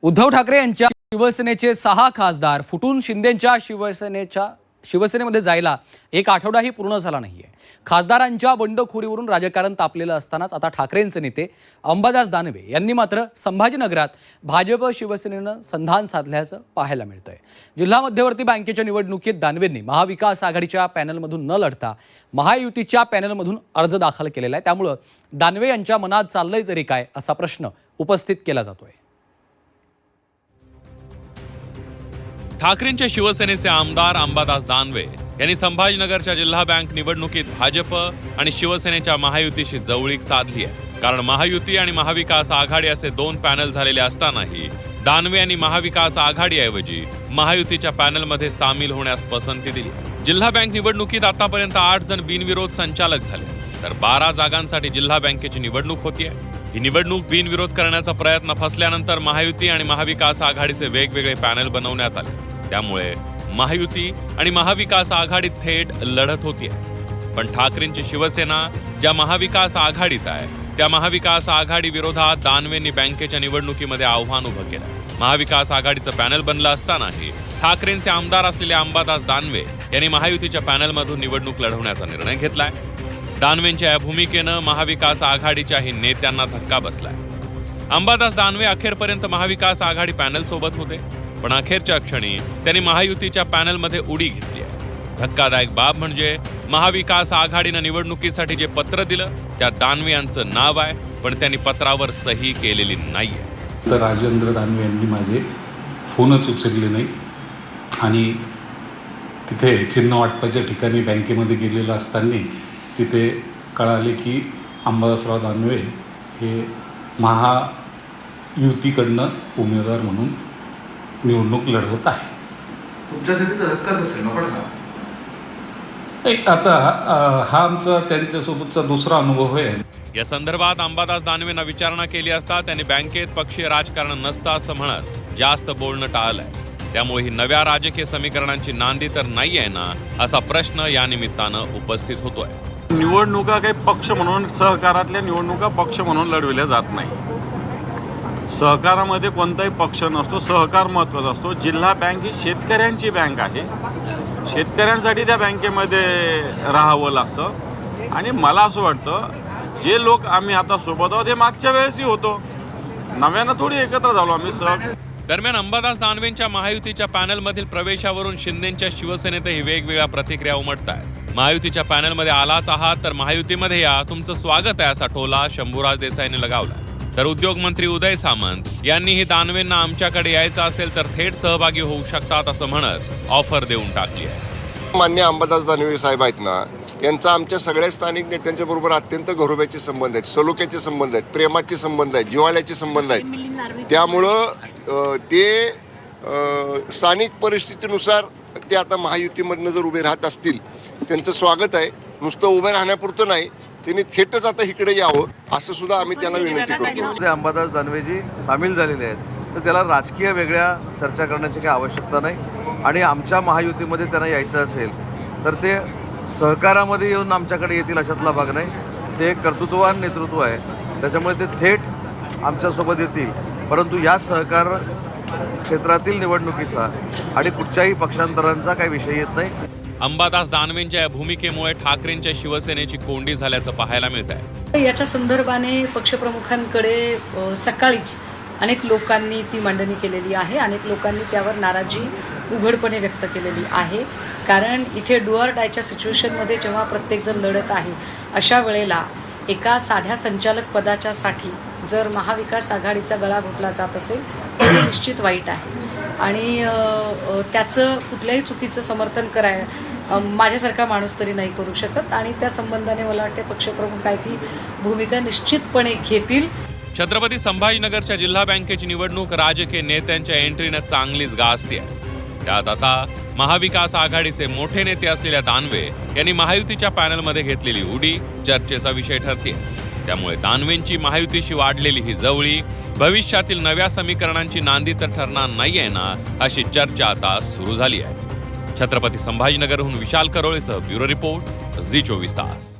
उद्धव ठाकरे यांच्या शिवसेनेचे 6 खासदार फुटून शिंदेंच्या शिवसेनेमध्ये जायला एक आठवडाही पूर्ण झाला नाहीये। खासदारांच्या बंडखोरीवरून राजकारण तापलेलं असतानाच आता ठाकरेंचे नेते अंबादास दानवे यांनी मात्र संभाजीनगरात भाजप शिवसेनेनं संधान साधल्याचं पाहायला मिळतंय। जिल्हा मध्यवर्ती बँकेच्या निवडणुकीत दानवेंनी महाविकास आघाडीच्या पॅनलमधून न लढता महायुतीच्या पॅनलमधून अर्ज दाखल केलेला आहे। त्यामुळे दानवे यांच्या मनात चाललंय तरी काय असा प्रश्न उपस्थित केला जातोय। ठाकरेंच्या शिवसेनेचे आमदार अंबादास दानवे यांनी संभाजीनगरच्या जिल्हा बँक निवडणुकीत भाजप आणि शिवसेनेच्या महायुतीशी जवळीक साधली आहे। कारण महायुती आणि महाविकास आघाडी असे 2 पॅनल झालेले असतानाही दानवे यांनी महाविकास आघाडीऐवजी महायुतीच्या पॅनलमध्ये सामील होण्यास पसंती दिली। जिल्हा बँक निवडणुकीत आतापर्यंत 8 जण बिनविरोध संचालक झाले, तर 12 जागांसाठी जिल्हा बँकेची निवडणूक होतीये। ही निवडणूक बिनविरोध करण्याचा प्रयत्न फसल्यानंतर महायुती आणि महाविकास आघाडीचे वेगवेगळे पॅनल बनवण्यात आले। त्यामुळे महायुती आणि महाविकास आघाडी थेट लढत होतीये। पण ठाकरेंची शिवसेना ज्या महाविकास आघाडीत आहे त्या महाविकास आघाडी विरोधात दानवेंनी बँकेच्या निवडणुकीमध्ये आव्हान उभं केलं। महाविकास आघाडीचं पॅनल बनलं असतानाही ठाकरेंचे आमदार असलेले अंबादास दानवे यांनी महायुतीच्या पॅनलमधून निवडणूक लढवण्याचा निर्णय घेतलाय। दानवेंच्या या भूमिकेनं महाविकास आघाडीच्याही नेत्यांना धक्का बसलाय। अंबादास दानवे अखेरपर्यंत महाविकास आघाडी पॅनल सोबत होते, पण अखेरच्या क्षणी त्यांनी महायुतीच्या पॅनलमध्ये उडी घेतली आहे। धक्कादायक बाब म्हणजे महाविकास आघाडीनं निवडणुकीसाठी जे पत्र दिलं त्यात दानवे यांचं नाव आहे, पण त्यांनी पत्रावर सही केलेली नाहीये। तर राजेंद्र दानवे यांनी माझे फोनच उचलले नाही आणि तिथे चिन्ह वाटपाच्या ठिकाणी बँकेमध्ये गेलेलं असताना तिथे कळाले की अंबादासराव दानवे हे महायुतीकडनं उमेदवार म्हणून निवडणूक लढवत आहे। तुमच्यासाठी तर धक्काच असेल ना? पण आता हा आमचा त्यांच्यासोबतचा दुसरा अनुभव आहे। या संदर्भात अंबादास दानवेंना विचारणा केली असता त्यांनी बँकेत पक्षीय राजकारण नसतं असं म्हणत जास्त बोलणं टाळलंय। त्यामुळे ही नव्या राजकीय समीकरणांची नांदी तर नाही आहे ना असा प्रश्न या निमित्तानं उपस्थित होतोय। निवडणुका काही पक्ष म्हणून, सहकारातल्या निवडणुका पक्ष म्हणून लढविल्या जात नाही। सहकारामध्ये कोणताही पक्ष नसतो, सहकार महत्त्वाचा असतो। जिल्हा बँक ही शेतकऱ्यांची बँक आहे, शेतकऱ्यांसाठी त्या बँकेमध्ये राहावं लागतं। आणि मला असं वाटतं जे लोक आम्ही आता सोबत आहोत हे मागच्या वेळेसही होतो, नव्यानं थोडी एकत्र झालो आम्ही। दरम्यान अंबादास दानवेंच्या महायुतीच्या पॅनलमधील प्रवेशावरून शिंदेंच्या शिवसेनेतही वेगवेगळ्या प्रतिक्रिया उमटतायत। महायुतीच्या पॅनलमध्ये आलाच आहात तर महायुतीमध्ये या, तुमचं स्वागत आहे असा टोला शंभूराज देसाईंनी लगावला। तर उद्योगमंत्री उदय सामंत यांनीही दानवेंना आमच्याकडे यायचं असेल तर थेट सहभागी होऊ शकतात असं म्हणत ऑफर देऊन टाकली आहे। मान्य अंबादास दानवे साहेब आहेत ना, यांचा आमच्या सगळ्या स्थानिक नेत्यांच्या बरोबर अत्यंत घरोब्याचे संबंध आहेत, सलोख्याचे संबंध आहेत, प्रेमाचे संबंध आहेत, जिव्हाळ्याचे संबंध आहेत। त्यामुळं ते स्थानिक परिस्थितीनुसार ते आता महायुतीमधनं जर उभे राहत असतील त्यांचं स्वागत आहे। नुसतं उभे राहण्यापुरतं नाही, त्यांनी थेटच आता इकडे यावं असं सुद्धा आम्ही त्यांना विनंती करतो। ते अंबादास दानवेजी सामील झालेले आहेत तर त्याला राजकीय वेगळ्या चर्चा करण्याची काही आवश्यकता नाही। आणि आमच्या महायुतीमध्ये त्यांना यायचं असेल तर ते सहकारामध्ये येऊन आमच्याकडे येतील अशातला भाग नाही। ते एक कर्तृत्ववान नेतृत्व आहे, त्याच्यामुळे ते थेट आमच्यासोबत येतील। परंतु या सहकार क्षेत्रातील निवडणुकीचा आणि कुठच्याही पक्षांतरांचा काही विषय येत नाही। अंबादास दानवेंच्या या भूमिकेमुळे ठाकरेंच्या शिवसेनेची कोंडी झाल्याचं पाहायला मिळत आहे। याच्या संदर्भाने पक्षप्रमुखांकडे सकाळीच अनेक लोकांनी ती मांडणी केलेली आहे। अनेक लोकांनी त्यावर नाराजी उघडपणे व्यक्त केलेली आहे। कारण इथे डू ऑर डायच्या सिच्युएशनमध्ये जेव्हा प्रत्येकजण लढत आहे अशा वेळेला एका साध्या संचालक पदाच्यासाठी जर महाविकास आघाडीचा गळा घोटला जात असेल तर हे निश्चित वाईट आहे। आणि त्याचं कुठल्याही चुकीचं समर्थन माझ्यासारखा माणूस तरी नाही करू शकत। आणि त्या संबंधाने मला वाटते पक्षप्रमुख काय ती भूमिका निश्चितपणे घेतील। छत्रपती संभाजीनगरच्या जिल्हा बँकेची निवडणूक राजकीय नेत्यांच्या एंट्रीनं चांगलीच गाजते आहे। त्यात आता महाविकास आघाडीचे मोठे नेते असलेल्या दानवे यांनी महायुतीच्या पॅनलमध्ये घेतलेली उडी चर्चेचा विषय ठरते। त्यामुळे दानवेंची महायुतीशी वाढलेली ही जवळीक भविष्यातील नव्या समीकरणांची नांदी तर ठरणार नाहीये ना अशी चर्चा आता सुरू झाली आहे। छत्रपती संभाजीनगरहून विशाल करोळेसह ब्युरो रिपोर्ट झी 24 तास।